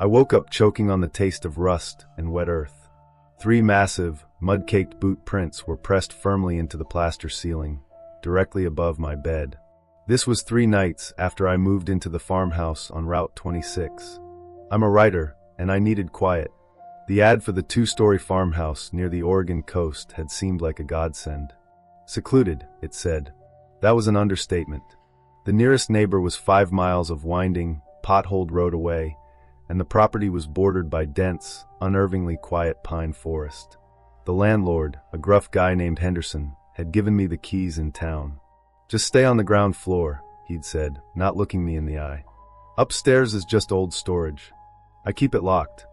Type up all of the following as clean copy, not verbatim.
I woke up choking on the taste of rust and wet earth. 3 massive, mud-caked boot prints were pressed firmly into the plaster ceiling, directly above my bed. This was 3 nights after I moved into the farmhouse on Route 26. I'm a writer, and I needed quiet. The ad for the 2-story farmhouse near the Oregon coast had seemed like a godsend. Secluded, it said. That was an understatement. The nearest neighbor was 5 miles of winding, potholed road away, and the property was bordered by dense, unnervingly quiet pine forest. The landlord, a gruff guy named Henderson, had given me the keys in town. "Just stay on the ground floor," he'd said, not looking me in the eye. "Upstairs is just old storage. I keep it locked."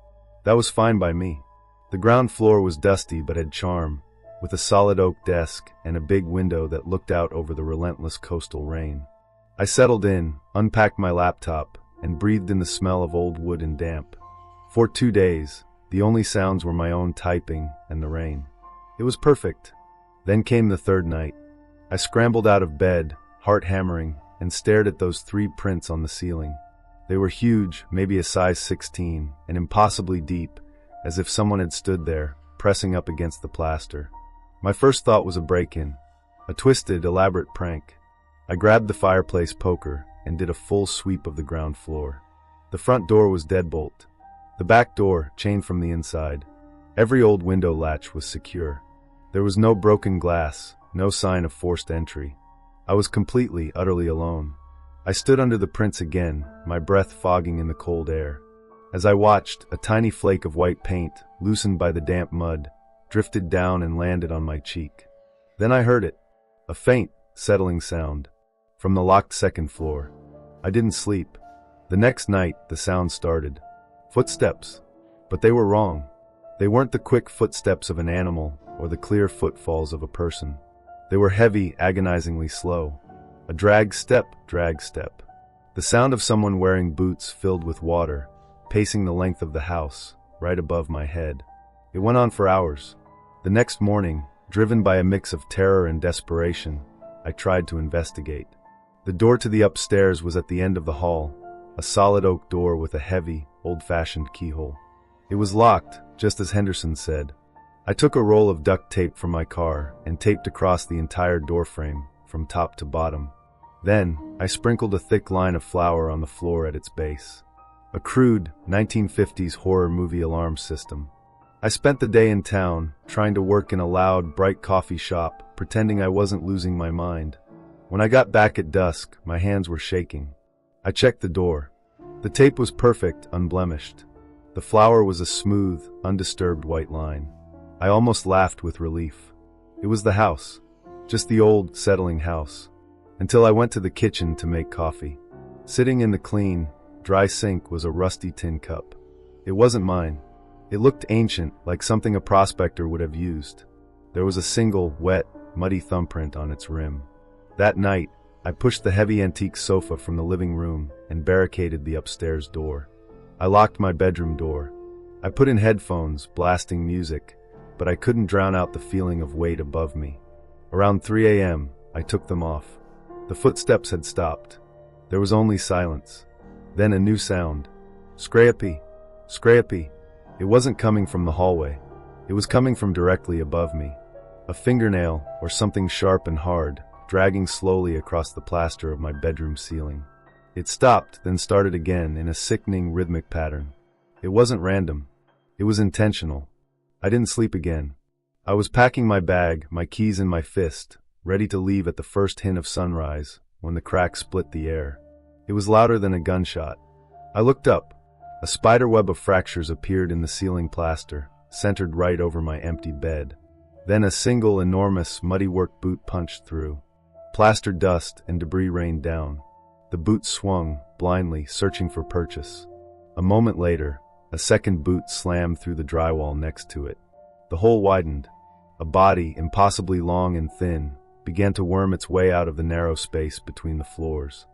That was fine by me. The ground floor was dusty but had charm, with a solid oak desk and a big window that looked out over the relentless coastal rain. I settled in, unpacked my laptop, and breathed in the smell of old wood and damp. For 2 days, the only sounds were my own typing and the rain. It was perfect. Then came the 3rd night. I scrambled out of bed, heart hammering, and stared at those 3 prints on the ceiling. They were huge, maybe a size 16, and impossibly deep, as if someone had stood there, pressing up against the plaster. My first thought was a break-in, a twisted, elaborate prank. I grabbed the fireplace poker and did a full sweep of the ground floor. The front door was deadbolt. The back door, chained from the inside. Every old window latch was secure. There was no broken glass, no sign of forced entry. I was completely, utterly alone. I stood under the prints again, my breath fogging in the cold air. As I watched, a tiny flake of white paint, loosened by the damp mud, drifted down and landed on my cheek. Then I heard it, a faint, settling sound, from the locked 2nd floor. I didn't sleep. The next night, the sound started. Footsteps. But they were wrong. They weren't the quick footsteps of an animal or the clear footfalls of a person. They were heavy, agonizingly slow. A drag step. The sound of someone wearing boots filled with water, pacing the length of the house, right above my head. It went on for hours. The next morning, driven by a mix of terror and desperation, I tried to investigate. The door to the upstairs was at the end of the hall, a solid oak door with a heavy, old-fashioned keyhole. It was locked, just as Henderson said. I took a roll of duct tape from my car and taped across the entire doorframe, from top to bottom. Then, I sprinkled a thick line of flour on the floor at its base. A crude, 1950s horror movie alarm system. I spent the day in town, trying to work in a loud, bright coffee shop, pretending I wasn't losing my mind. When I got back at dusk, my hands were shaking. I checked the door. The tape was perfect, unblemished. The flour was a smooth, undisturbed white line. I almost laughed with relief. It was the house. Just the old, settling house. Until I went to the kitchen to make coffee. Sitting in the clean, dry sink was a rusty tin cup. It wasn't mine. It looked ancient, like something a prospector would have used. There was a single, wet, muddy thumbprint on its rim. That night, I pushed the heavy antique sofa from the living room and barricaded the upstairs door. I locked my bedroom door. I put in headphones, blasting music, but I couldn't drown out the feeling of weight above me. Around 3 a.m., I took them off. The footsteps had stopped. There was only silence. Then a new sound. Scrappy. Scrappy. It wasn't coming from the hallway. It was coming from directly above me. A fingernail, or something sharp and hard, dragging slowly across the plaster of my bedroom ceiling. It stopped, then started again in a sickening rhythmic pattern. It wasn't random. It was intentional. I didn't sleep again. I was packing my bag, my keys in my fist, ready to leave at the first hint of sunrise, when the crack split the air. It was louder than a gunshot. I looked up. A spiderweb of fractures appeared in the ceiling plaster, centered right over my empty bed. Then a single enormous, muddy-work boot punched through. Plaster dust and debris rained down. The boot swung, blindly, searching for purchase. A moment later, a second boot slammed through the drywall next to it. The hole widened. A body, impossibly long and thin, began to worm its way out of the narrow space between the floors.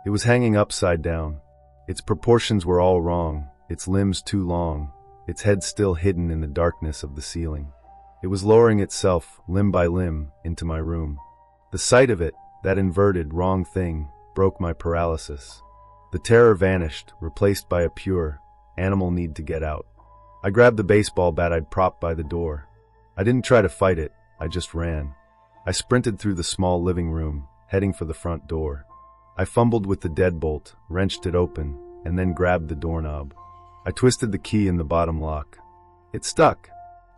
It was hanging upside down. Its proportions were all wrong, its limbs too long, its head still hidden in the darkness of the ceiling. It was lowering itself, limb by limb, into my room. The sight of it, that inverted, wrong thing, broke my paralysis. The terror vanished, replaced by a pure, Animal need to get out. I grabbed the baseball bat I'd propped by the door. I didn't try to fight it, I just ran. I sprinted through the small living room, heading for the front door. I fumbled with the deadbolt, wrenched it open, and then grabbed the doorknob. I twisted the key in the bottom lock. It stuck.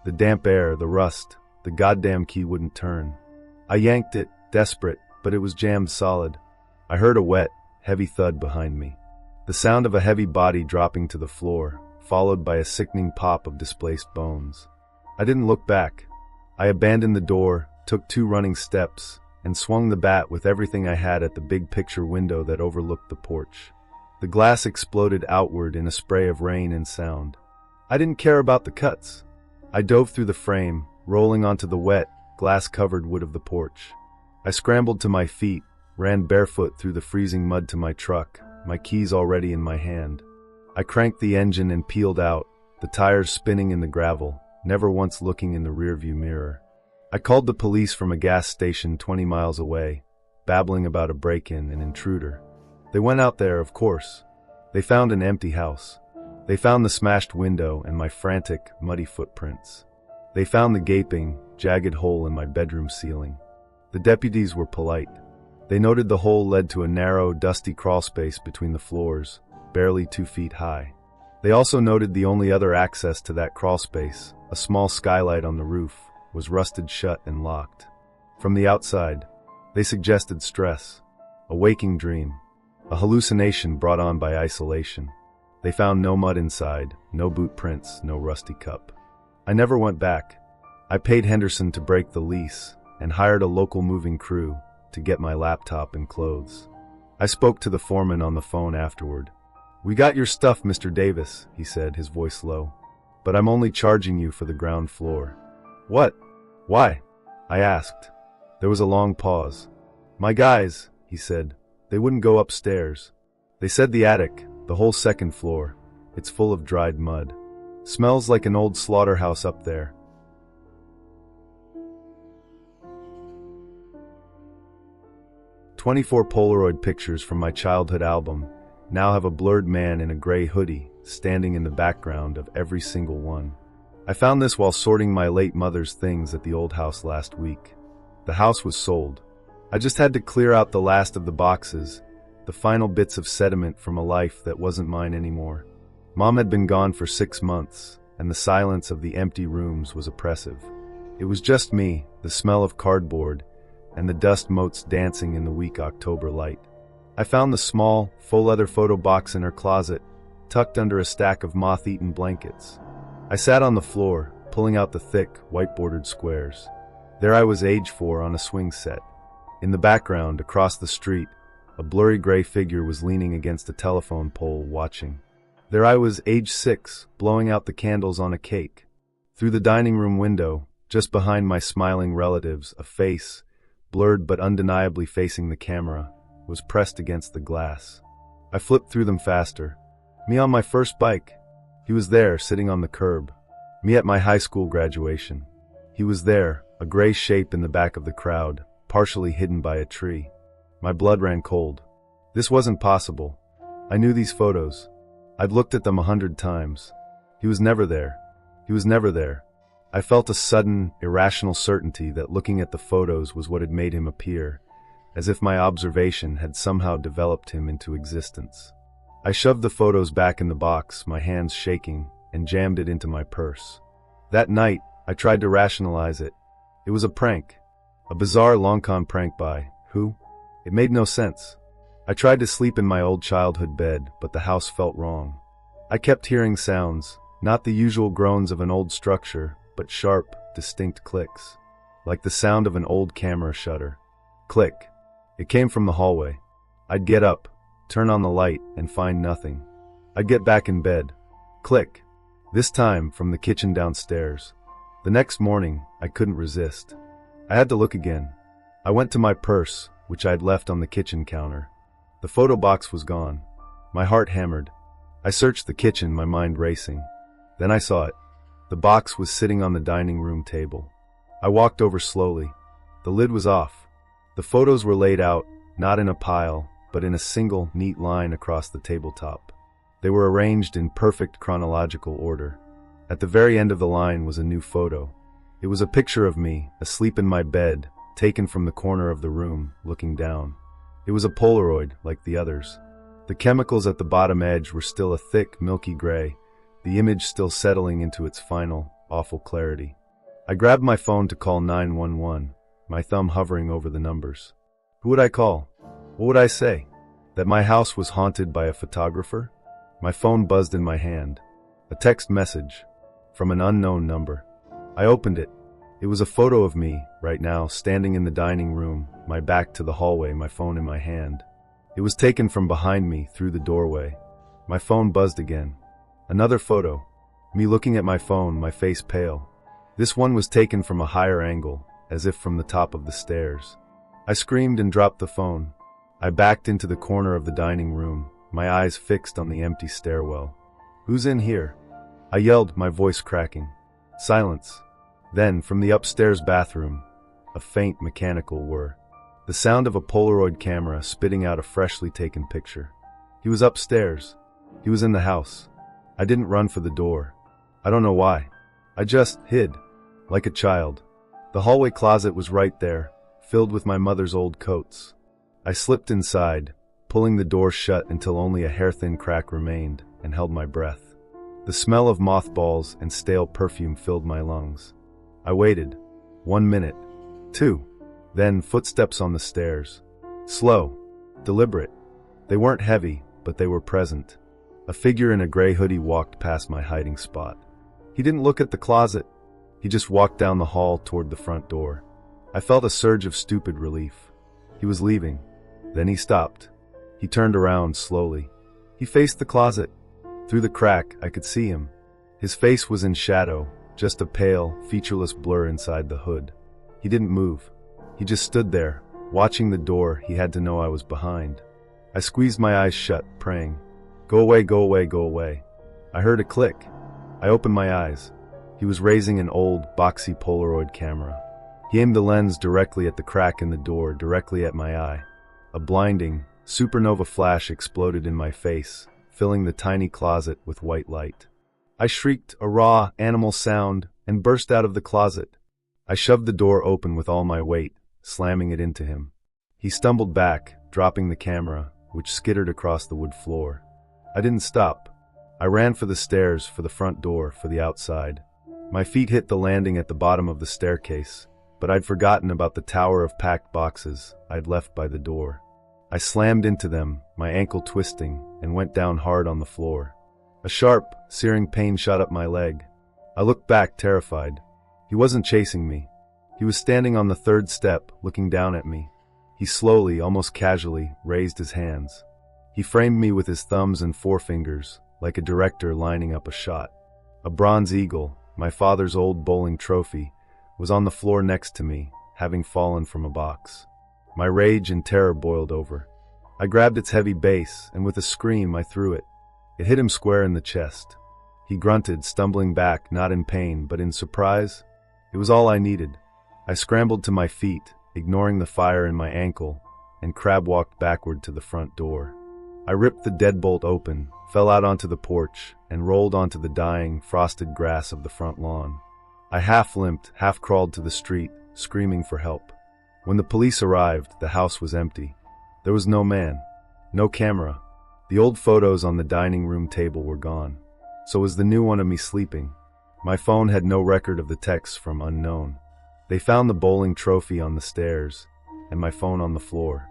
The damp air, the rust, the goddamn key wouldn't turn. I yanked it, desperate, but it was jammed solid. I heard a wet, heavy thud behind me. The sound of a heavy body dropping to the floor, followed by a sickening pop of displaced bones. I didn't look back. I abandoned the door, took 2 running steps, and swung the bat with everything I had at the big picture window that overlooked the porch. The glass exploded outward in a spray of rain and sound. I didn't care about the cuts. I dove through the frame, rolling onto the wet, glass-covered wood of the porch. I scrambled to my feet, ran barefoot through the freezing mud to my truck, my keys already in my hand. I cranked the engine and peeled out, the tires spinning in the gravel, never once looking in the rearview mirror. I called the police from a gas station 20 miles away, babbling about a break-in, an intruder. They went out there, of course. They found an empty house. They found the smashed window and my frantic, muddy footprints. They found the gaping, jagged hole in my bedroom ceiling. The deputies were polite. They noted the hole led to a narrow, dusty crawlspace between the floors, barely 2 feet high. They also noted the only other access to that crawlspace, a small skylight on the roof, was rusted shut and locked. From the outside, they suggested stress, a waking dream, a hallucination brought on by isolation. They found no mud inside, no boot prints, no rusty cup. I never went back. I paid Henderson to break the lease and hired a local moving crew to get my laptop and clothes. I spoke to the foreman on the phone afterward. "We got your stuff, Mr. Davis," he said, his voice low. "But I'm only charging you for the ground floor." "What? Why?" I asked. There was a long pause. "My guys," he said, "they wouldn't go upstairs. They said the attic, the whole second floor. It's full of dried mud. Smells like an old slaughterhouse up there." "24 Polaroid pictures from my childhood album now have a blurred man in a gray hoodie standing in the background of every single one. I found this while sorting my late mother's things at the old house last week. The house was sold. I just had to clear out the last of the boxes, the final bits of sediment from a life that wasn't mine anymore. Mom had been gone for 6 months, and the silence of the empty rooms was oppressive. It was just me, the smell of cardboard, and the dust motes dancing in the weak October light. I found the small, full-leather photo box in her closet, tucked under a stack of moth-eaten blankets. I sat on the floor, pulling out the thick, white-bordered squares. There I was age 4 on a swing set. In the background, across the street, a blurry gray figure was leaning against a telephone pole, watching. There I was, age 6, blowing out the candles on a cake. Through the dining room window, just behind my smiling relatives, a face, blurred but undeniably facing the camera, was pressed against the glass. I flipped through them faster. Me on my first bike. He was there, sitting on the curb. Me at my high school graduation. He was there, a gray shape in the back of the crowd, partially hidden by a tree. My blood ran cold. This wasn't possible. I knew these photos. I'd looked at them 100 times. He was never there. He was never there. I felt a sudden, irrational certainty that looking at the photos was what had made him appear, as if my observation had somehow developed him into existence. I shoved the photos back in the box, my hands shaking, and jammed it into my purse. That night, I tried to rationalize it. It was a prank. A bizarre long-con prank by who? It made no sense. I tried to sleep in my old childhood bed, but the house felt wrong. I kept hearing sounds, not the usual groans of an old structure, but sharp, distinct clicks, like the sound of an old camera shutter. Click. It came from the hallway. I'd get up, turn on the light, and find nothing. I'd get back in bed. Click. This time from the kitchen downstairs. The next morning, I couldn't resist. I had to look again. I went to my purse, which I'd left on the kitchen counter. The photo box was gone. My heart hammered. I searched the kitchen, my mind racing. Then I saw it. The box was sitting on the dining room table. I walked over slowly. The lid was off. The photos were laid out, not in a pile, but in a single, neat line across the tabletop. They were arranged in perfect chronological order. At the very end of the line was a new photo. It was a picture of me, asleep in my bed, taken from the corner of the room, looking down. It was a Polaroid, like the others. The chemicals at the bottom edge were still a thick, milky gray, the image still settling into its final, awful clarity. I grabbed my phone to call 911, my thumb hovering over the numbers. Who would I call? What would I say? That my house was haunted by a photographer? My phone buzzed in my hand. A text message from an unknown number. I opened it. It was a photo of me, right now, standing in the dining room, my back to the hallway, my phone in my hand. It was taken from behind me, through the doorway. My phone buzzed again. Another photo. Me looking at my phone, my face pale. This one was taken from a higher angle, as if from the top of the stairs. I screamed and dropped the phone. I backed into the corner of the dining room, my eyes fixed on the empty stairwell. Who's in here? I yelled, my voice cracking. Silence. Then, from the upstairs bathroom, a faint mechanical whir. The sound of a Polaroid camera spitting out a freshly taken picture. He was upstairs. He was in the house. I didn't run for the door. I don't know why. I just hid, like a child. The hallway closet was right there, filled with my mother's old coats. I slipped inside, pulling the door shut until only a hair-thin crack remained, and held my breath. The smell of mothballs and stale perfume filled my lungs. I waited. 1 minute. 2. Then footsteps on the stairs. Slow. Deliberate. They weren't heavy, but they were present. A figure in a gray hoodie walked past my hiding spot. He didn't look at the closet. He just walked down the hall toward the front door. I felt a surge of stupid relief. He was leaving. Then he stopped. He turned around slowly. He faced the closet. Through the crack, I could see him. His face was in shadow, just a pale, featureless blur inside the hood. He didn't move. He just stood there, watching the door. He had to know I was behind. I squeezed my eyes shut, praying. Go away, go away, go away. I heard a click. I opened my eyes. He was raising an old, boxy Polaroid camera. He aimed the lens directly at the crack in the door, directly at my eye. A blinding, supernova flash exploded in my face, filling the tiny closet with white light. I shrieked a raw, animal sound and burst out of the closet. I shoved the door open with all my weight, slamming it into him. He stumbled back, dropping the camera, which skittered across the wood floor. I didn't stop. I ran for the stairs, for the front door, for the outside. My feet hit the landing at the bottom of the staircase, but I'd forgotten about the tower of packed boxes I'd left by the door. I slammed into them, my ankle twisting, and went down hard on the floor. A sharp, searing pain shot up my leg. I looked back, terrified. He wasn't chasing me. He was standing on the third step, looking down at me. He slowly, almost casually, raised his hands. He framed me with his thumbs and forefingers, like a director lining up a shot. A bronze eagle, my father's old bowling trophy, was on the floor next to me, having fallen from a box. My rage and terror boiled over. I grabbed its heavy base, and with a scream I threw it. It hit him square in the chest. He grunted, stumbling back, not in pain, but in surprise. It was all I needed. I scrambled to my feet, ignoring the fire in my ankle, and crab-walked backward to the front door. I ripped the deadbolt open, fell out onto the porch, and rolled onto the dying, frosted grass of the front lawn. I half-limped, half-crawled to the street, screaming for help. When the police arrived, the house was empty. There was no man, no camera. The old photos on the dining room table were gone. So was the new one of me sleeping. My phone had no record of the texts from unknown. They found the bowling trophy on the stairs, and my phone on the floor.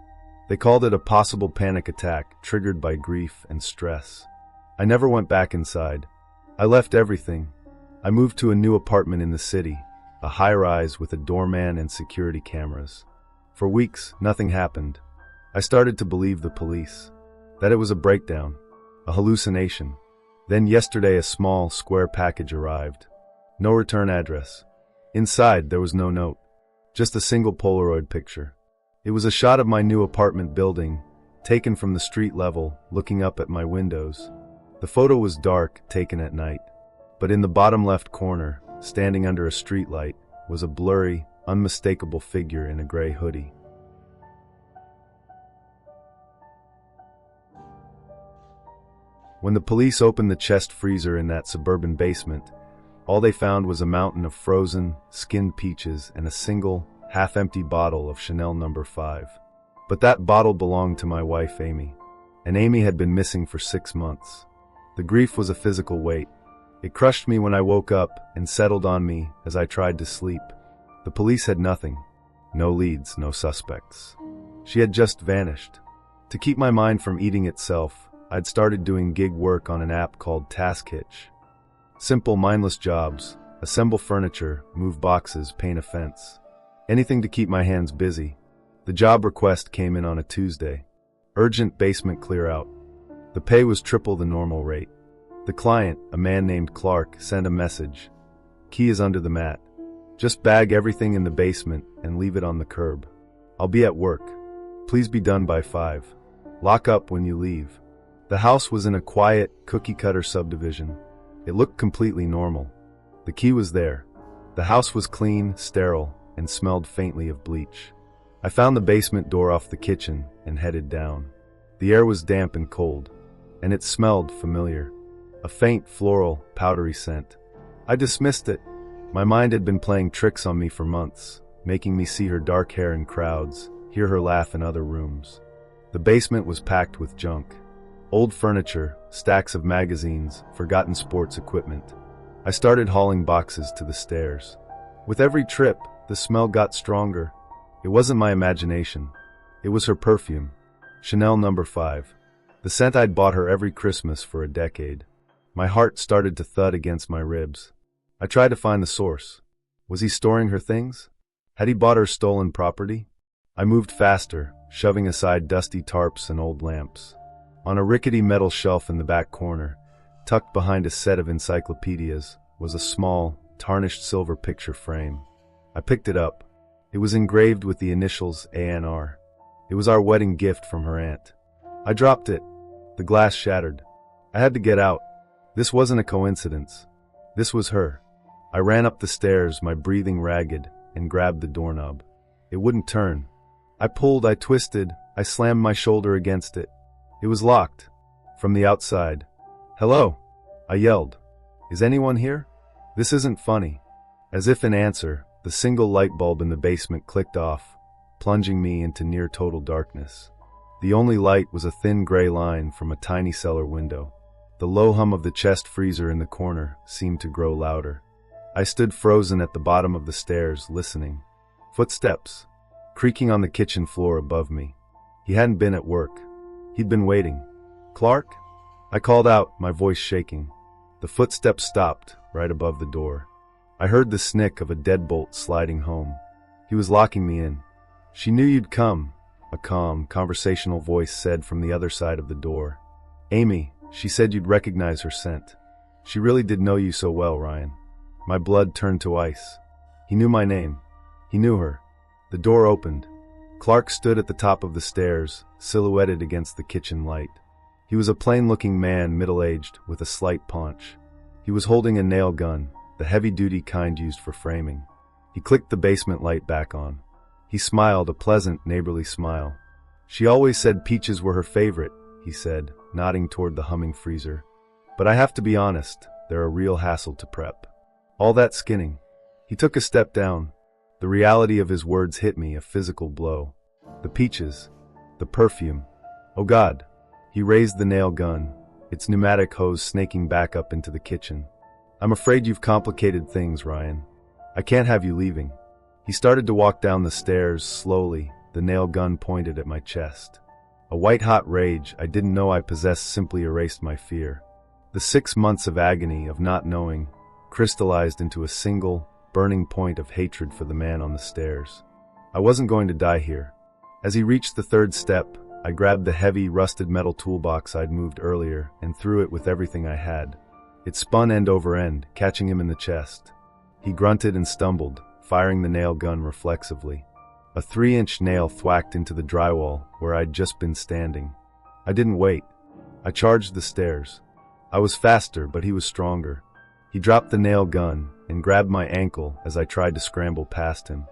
They called it a possible panic attack triggered by grief and stress. I never went back inside. I left everything. I moved to a new apartment in the city, a high-rise with a doorman and security cameras. For weeks, nothing happened. I started to believe the police, that it was a breakdown, a hallucination. Then yesterday a small, square package arrived. No return address. Inside there was no note, just a single Polaroid picture. It was a shot of my new apartment building, taken from the street level, looking up at my windows. The photo was dark, taken at night. But in the bottom left corner, standing under a streetlight, was a blurry, unmistakable figure in a gray hoodie. When the police opened the chest freezer in that suburban basement, all they found was a mountain of frozen, skinned peaches and a single, half-empty bottle of Chanel No. 5. But that bottle belonged to my wife, Amy. And Amy had been missing for 6 months. The grief was a physical weight. It crushed me when I woke up and settled on me as I tried to sleep. The police had nothing. No leads, no suspects. She had just vanished. To keep my mind from eating itself, I'd started doing gig work on an app called TaskHitch. Simple, mindless jobs: assemble furniture, move boxes, paint a fence. Anything to keep my hands busy. The job request came in on a Tuesday. Urgent basement clear out. The pay was triple the normal rate. The client, a man named Clark, sent a message. Key is under the mat. Just bag everything in the basement and leave it on the curb. I'll be at work. Please be done by 5. Lock up when you leave. The house was in a quiet, cookie-cutter subdivision. It looked completely normal. The key was there. The house was clean, sterile, and smelled faintly of bleach. I found the basement door off the kitchen and headed down. The air was damp and cold, and it smelled familiar. A faint, floral, powdery scent. I dismissed it. My mind had been playing tricks on me for months, making me see her dark hair in crowds, hear her laugh in other rooms. The basement was packed with junk. Old furniture, stacks of magazines, forgotten sports equipment. I started hauling boxes to the stairs. With every trip, the smell got stronger. It wasn't my imagination. It was her perfume. Chanel No. 5. The scent I'd bought her every Christmas for a decade. My heart started to thud against my ribs. I tried to find the source. Was he storing her things? Had he bought her stolen property? I moved faster, shoving aside dusty tarps and old lamps. On a rickety metal shelf in the back corner, tucked behind a set of encyclopedias, was a small, tarnished silver picture frame. I picked it up. It was engraved with the initials ANR. It was our wedding gift from her aunt. I dropped it. The glass shattered. I had to get out. This wasn't a coincidence. This was her. I ran up the stairs, my breathing ragged, and grabbed the doorknob. It wouldn't turn. I pulled, I twisted, I slammed my shoulder against it. It was locked. From the outside. "Hello," I yelled. "Is anyone here?" This isn't funny. As if in answer, the single light bulb in the basement clicked off, plunging me into near total darkness. The only light was a thin gray line from a tiny cellar window. The low hum of the chest freezer in the corner seemed to grow louder. I stood frozen at the bottom of the stairs, listening. Footsteps, creaking on the kitchen floor above me. He hadn't been at work. He'd been waiting. "Clark?" I called out, my voice shaking. The footsteps stopped right above the door. I heard the snick of a deadbolt sliding home. He was locking me in. "She knew you'd come," a calm, conversational voice said from the other side of the door. "Amy, she said you'd recognize her scent. She really did know you so well, Ryan." My blood turned to ice. He knew my name. He knew her. The door opened. Clark stood at the top of the stairs, silhouetted against the kitchen light. He was a plain-looking man, middle-aged, with a slight paunch. He was holding a nail gun, the heavy-duty kind used for framing. He clicked the basement light back on. He smiled, a pleasant, neighborly smile. "She always said peaches were her favorite," he said, nodding toward the humming freezer. "But I have to be honest, they're a real hassle to prep. All that skinning." He took a step down. The reality of his words hit me, a physical blow. The peaches. The perfume. Oh God. He raised the nail gun, its pneumatic hose snaking back up into the kitchen. "I'm afraid you've complicated things, Ryan. I can't have you leaving." He started to walk down the stairs, slowly, the nail gun pointed at my chest. A white-hot rage I didn't know I possessed simply erased my fear. The 6 months of agony, of not knowing, crystallized into a single, burning point of hatred for the man on the stairs. I wasn't going to die here. As he reached the 3rd step, I grabbed the heavy, rusted metal toolbox I'd moved earlier and threw it with everything I had. It spun end over end, catching him in the chest. He grunted and stumbled, firing the nail gun reflexively. A 3-inch nail thwacked into the drywall where I'd just been standing. I didn't wait. I charged the stairs. I was faster, but he was stronger. He dropped the nail gun and grabbed my ankle as I tried to scramble past him.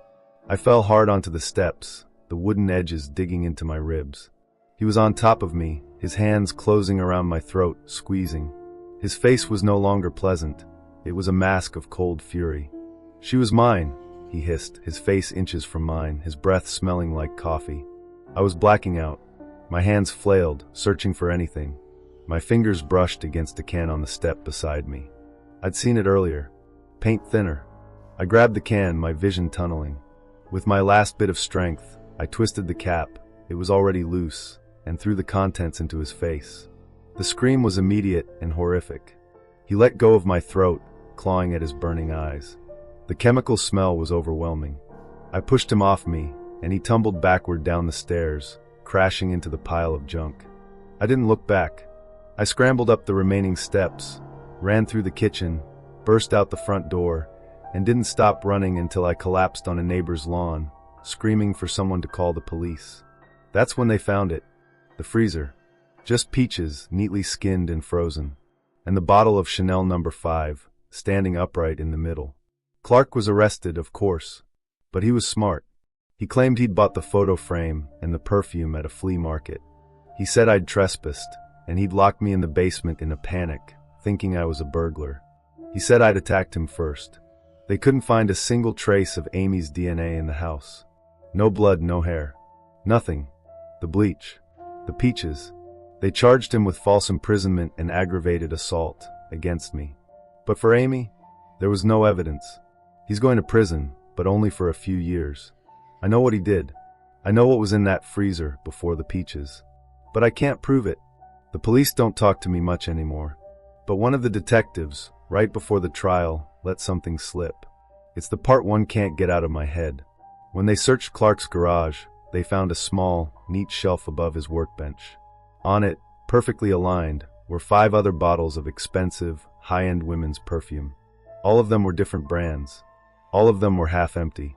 I fell hard onto the steps, the wooden edges digging into my ribs. He was on top of me, his hands closing around my throat, squeezing. His face was no longer pleasant. It was a mask of cold fury. "She was mine," he hissed, his face inches from mine, his breath smelling like coffee. I was blacking out. My hands flailed, searching for anything. My fingers brushed against a can on the step beside me. I'd seen it earlier. Paint thinner. I grabbed the can, my vision tunneling. With my last bit of strength, I twisted the cap. It was already loose, and threw the contents into his face. The scream was immediate and horrific. He let go of my throat, clawing at his burning eyes. The chemical smell was overwhelming. I pushed him off me, and he tumbled backward down the stairs, crashing into the pile of junk. I didn't look back. I scrambled up the remaining steps, ran through the kitchen, burst out the front door, and didn't stop running until I collapsed on a neighbor's lawn, screaming for someone to call the police. That's when they found it. The freezer. Just peaches, neatly skinned and frozen. And the bottle of Chanel No. 5, standing upright in the middle. Clark was arrested, of course. But he was smart. He claimed he'd bought the photo frame and the perfume at a flea market. He said I'd trespassed, and he'd locked me in the basement in a panic, thinking I was a burglar. He said I'd attacked him first. They couldn't find a single trace of Amy's DNA in the house. No blood, no hair. Nothing. The bleach. The peaches. They charged him with false imprisonment and aggravated assault against me. But for Amy, there was no evidence. He's going to prison, but only for a few years. I know what he did. I know what was in that freezer before the peaches. But I can't prove it. The police don't talk to me much anymore. But one of the detectives, right before the trial, let something slip. It's the part one can't get out of my head. When they searched Clark's garage, they found a small, neat shelf above his workbench. On it, perfectly aligned, were 5 other bottles of expensive, high-end women's perfume. All of them were different brands. All of them were half empty.